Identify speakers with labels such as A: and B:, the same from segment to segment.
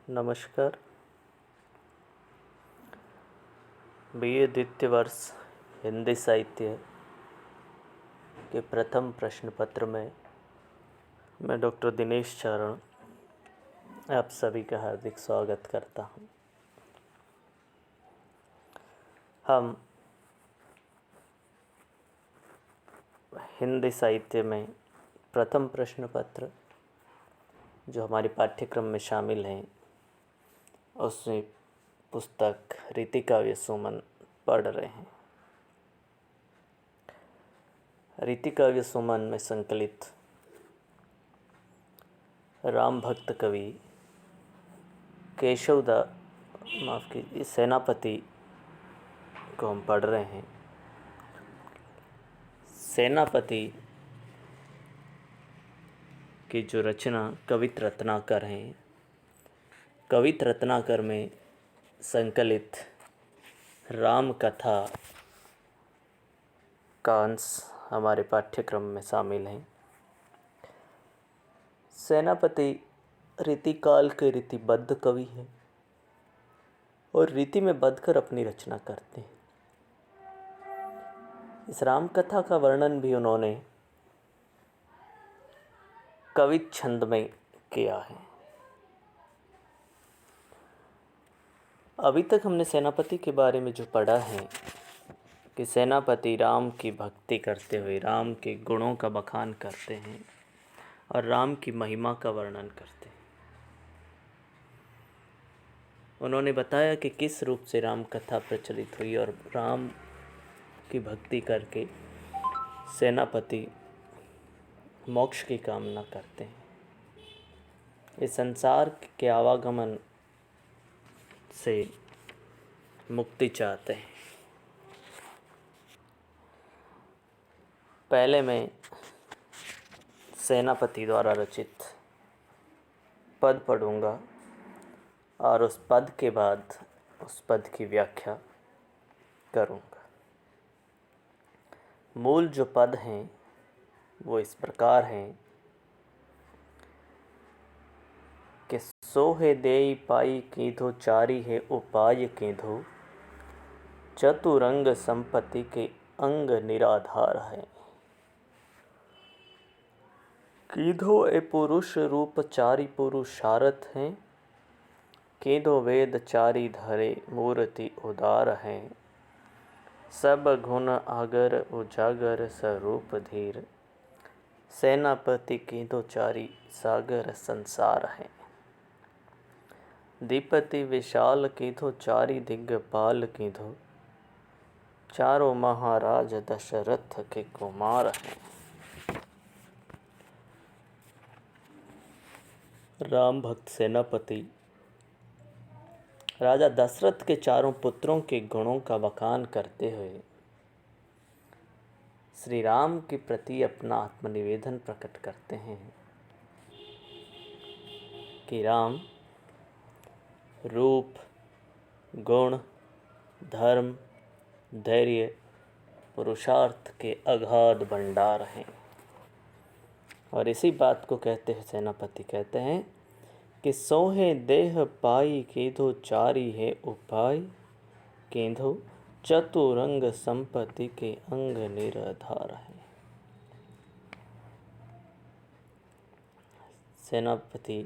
A: नमस्कार। बीए द्वितीय वर्ष हिंदी साहित्य के प्रथम प्रश्न पत्र में मैं डॉक्टर दिनेश चारण आप सभी का हार्दिक स्वागत करता हूं। हम हिंदी साहित्य में प्रथम प्रश्न पत्र जो हमारे पाठ्यक्रम में शामिल हैं उसमें पुस्तक रीति काव्य सुमन पढ़ रहे हैं। रीति काव्य सुमन में संकलित राम भक्त कवि सेनापति को हम पढ़ रहे हैं। सेनापति की जो रचना कवित रत्नाकर हैं, कवित रत्नाकर में संकलित राम कथा का अंश हमारे पाठ्यक्रम में शामिल हैं। सेनापति रीतिकाल के रीतिबद्ध कवि हैं और रीति में बंधकर अपनी रचना करते हैं। इस राम कथा का वर्णन भी उन्होंने कवित छंद में किया है। अभी तक हमने सेनापति के बारे में जो पढ़ा है कि सेनापति राम की भक्ति करते हुए राम के गुणों का बखान करते हैं और राम की महिमा का वर्णन करते हैं। उन्होंने बताया कि किस रूप से राम कथा प्रचलित हुई और राम की भक्ति करके सेनापति मोक्ष की कामना करते हैं, इस संसार के आवागमन से मुक्ति चाहते हैं। पहले मैं सेनापति द्वारा रचित पद पढ़ूंगा और उस पद के बाद उस पद की व्याख्या करूंगा। मूल जो पद हैं वो इस प्रकार हैं कि सोहे देई पाई कीधो चारी है उपाय कीधो, चतुरंग संपत्ति के अंग निराधार है। कीधो ए पुरुष रूप चारि पुरुषारथ हैं, कीधो वेद चारि धरे मूर्ति उदार हैं। सब गुण आगर उजागर स्वरूप धीर, सेनापति कीधो चारि सागर संसार है। दीपति विशाल कीधो चारि दिग्गपाल कीधो, चारों महाराज दशरथ के कुमार हैं। राम भक्त सेनापति राजा दशरथ के चारों पुत्रों के गुणों का बखान करते हुए श्री राम के प्रति अपना आत्मनिवेदन प्रकट करते हैं कि राम रूप, गुण, धर्म, धैर्य, पुरुषार्थ के अगाध भंडार हैं। और इसी बात को कहते हैं सेनापति कहते हैं कि सोहे देह पाई कीधो चारि है उपाय, कीधो चतुरंग संपत्ति के अंग निराधार है। सेनापति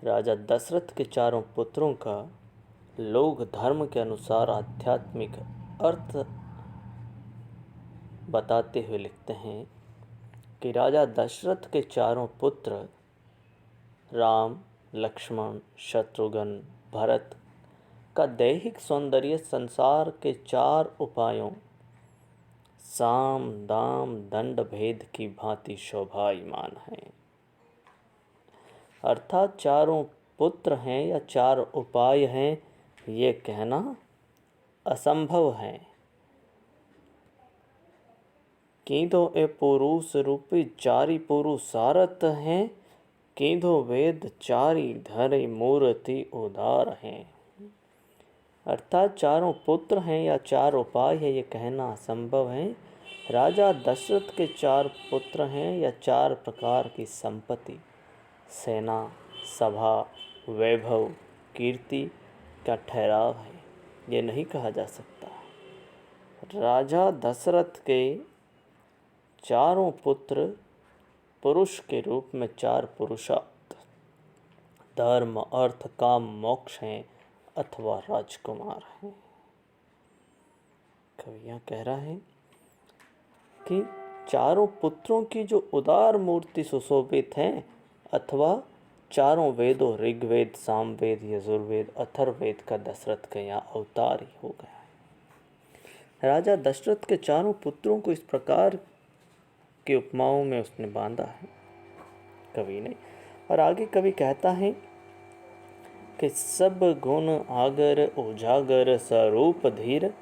A: राजा दशरथ के चारों पुत्रों का लोक धर्म के अनुसार आध्यात्मिक अर्थ बताते हुए लिखते हैं कि राजा दशरथ के चारों पुत्र राम, लक्ष्मण, शत्रुघ्न, भरत का दैहिक सौंदर्य संसार के चार उपायों साम, दाम, दंड भेद की भांति शोभायमान है। अर्थात चारों पुत्र हैं या चार उपाय हैं ये कहना असंभव है। कीधो ए पुरुष रूपी चारि पुरुषारथ हैं, कीधो वेद चारि धरे मूर्ति उदार हैं। अर्थात चारों पुत्र हैं या चार उपाय है ये कहना असंभव है। राजा दशरथ के चार पुत्र हैं या चार प्रकार की संपत्ति, सेना, सभा, वैभव, कीर्ति का ठहराव है, ये नहीं कहा जा सकता। राजा दशरथ के चारों पुत्र पुरुष के रूप में 4 पुरुषार्थ धर्म, अर्थ, काम, मोक्ष हैं अथवा राजकुमार हैं। कवि यहाँ कह रहा है कि चारों पुत्रों की जो उदार मूर्ति सुशोभित हैं अथवा चारों वेदों ऋग्वेद, सामवेद, यजुर्वेद, अथर्ववेद का दशरथ का यहाँ अवतार ही हो गया है। राजा दशरथ के चारों पुत्रों को इस प्रकार की उपमाओं में उसने बांधा है कवि ने। और आगे कवि कहता है कि सब गुण आगर उजागर स्वरूप धीर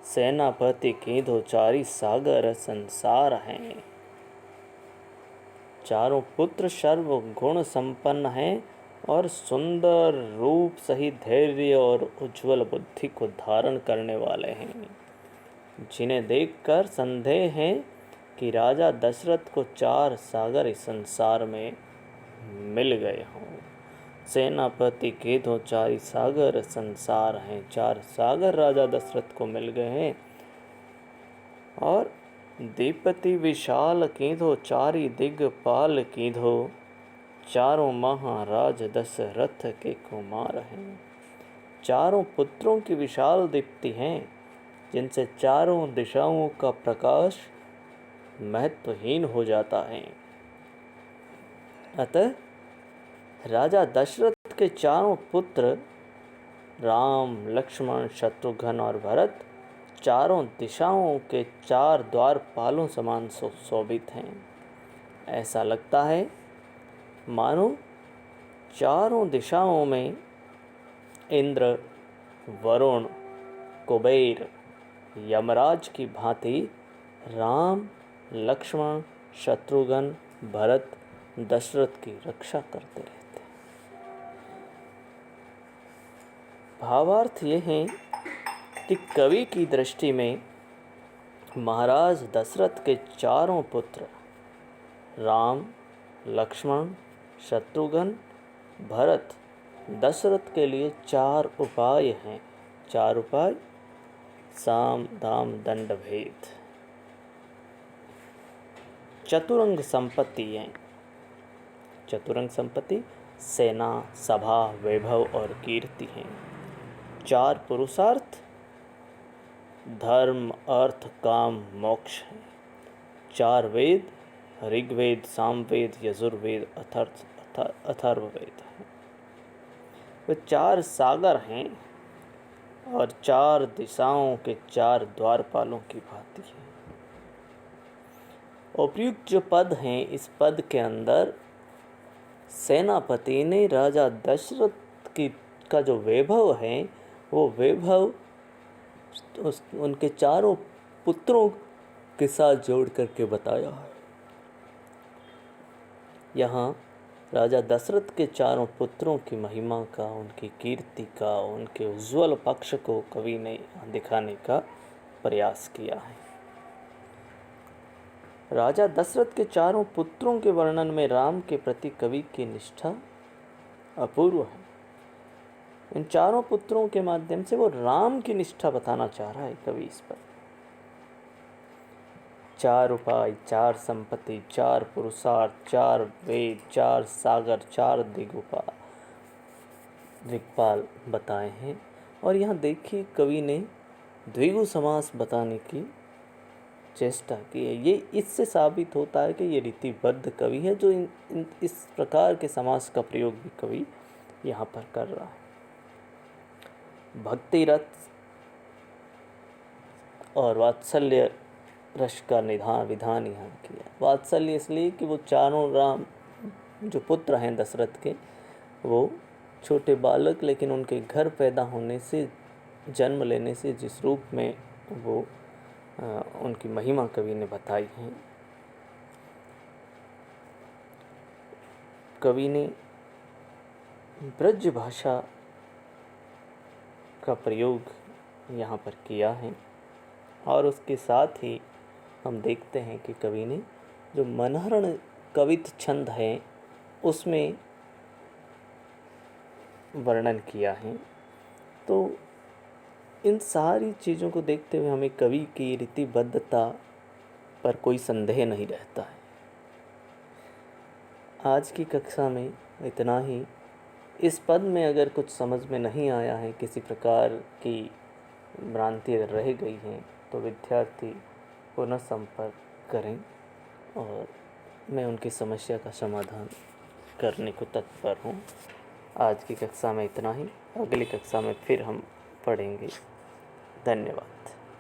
A: सेनापति कीधो चारि सागर संसार हैं। चारों पुत्र सर्व गुण संपन्न हैं और सुंदर रूप सहित धैर्य और उज्जवल बुद्धि को धारण करने वाले हैं, जिन्हें देखकर संदेह है कि राजा दशरथ को 4 सागर इस संसार में मिल गए हों। सेनापति कीधो चारि सागर संसार हैं, 4 सागर राजा दशरथ को मिल गए हैं। और दीपति विशाल कीधो चारि दिग्पाल कीधो चारों महाराज दशरथ के कुमार हैं। चारों पुत्रों की विशाल दीप्ति हैं, जिनसे चारों दिशाओं का प्रकाश महत्वहीन हो जाता है। अतः राजा दशरथ के चारों पुत्र राम, लक्ष्मण, शत्रुघ्न और भरत चारों दिशाओं के 4 द्वारपालों समान शोभित हैं। ऐसा लगता है मानो चारों दिशाओं में इंद्र, वरुण, कुबेर, यमराज की भांति राम, लक्ष्मण, शत्रुघ्न, भरत, दशरथ की रक्षा करते रहते हैं। भावार्थ ये है कि कवि की दृष्टि में महाराज दशरथ के चारों पुत्र राम, लक्ष्मण, शत्रुघ्न, भरत, दशरथ के लिए 4 उपाय हैं। 4 उपाय साम, दाम, दंड, भेद। चतुरंग संपत्ति है। चतुरंग संपत्ति सेना, सभा, वैभव और कीर्ति हैं। 4 पुरुषार्थ धर्म, अर्थ, काम, मोक्ष हैं। 4 वेद ऋग्वेद, सामवेद, यजुर्वेद, अथर्ववेद हैं। वे 4 सागर हैं और 4 दिशाओं के 4 द्वारपालों की भांति हैं। उपयुक्त जो पद हैं, इस पद के अंदर सेनापति ने राजा दशरथ का जो वैभव है, वो वैभव उनके चारों पुत्रों के साथ जोड़ करके बताया है। यहाँ राजा दशरथ के चारों पुत्रों की महिमा का, उनकी कीर्ति का, उनके उज्ज्वल पक्ष को कवि ने दिखाने का प्रयास किया है। राजा दशरथ के चारों पुत्रों के वर्णन में राम के प्रति कवि की निष्ठा अपूर्व है। इन चारों पुत्रों के माध्यम से वो राम की निष्ठा बताना चाह रहा है कवि इस पर। 4 उपाय, 4 संपत्ति, 4 पुरुषार्थ, 4 वेद, 4 सागर, 4 दिग्पाल बताए हैं। और यहाँ देखिए कवि ने द्विगु समास बताने की चेष्टा की है। ये इससे साबित होता है कि ये रीतिबद्ध कवि है, जो इस प्रकार के समास का प्रयोग भी कवि यहाँ पर कर रहा है। भक्ति रस और वात्सल्य रस का विधान यहाँ किया। वात्सल्य इसलिए कि वो चारों राम जो पुत्र हैं दशरथ के, वो छोटे बालक, लेकिन उनके घर पैदा होने से, जन्म लेने से जिस रूप में वो उनकी महिमा कवि ने बताई है। कवि ने ब्रज भाषा का प्रयोग यहाँ पर किया है और उसके साथ ही हम देखते हैं कि कवि ने जो मनहरण कवित छंद है उसमें वर्णन किया है। तो इन सारी चीज़ों को देखते हुए हमें कवि की रीतिबद्धता पर कोई संदेह नहीं रहता है। आज की कक्षा में इतना ही। इस पद में अगर कुछ समझ में नहीं आया है, किसी प्रकार की भ्रांति अगर रह गई है, तो विद्यार्थी पुनः संपर्क करें और मैं उनकी समस्या का समाधान करने को तत्पर हूँ। आज की कक्षा में इतना ही। अगली कक्षा में फिर हम पढ़ेंगे। धन्यवाद।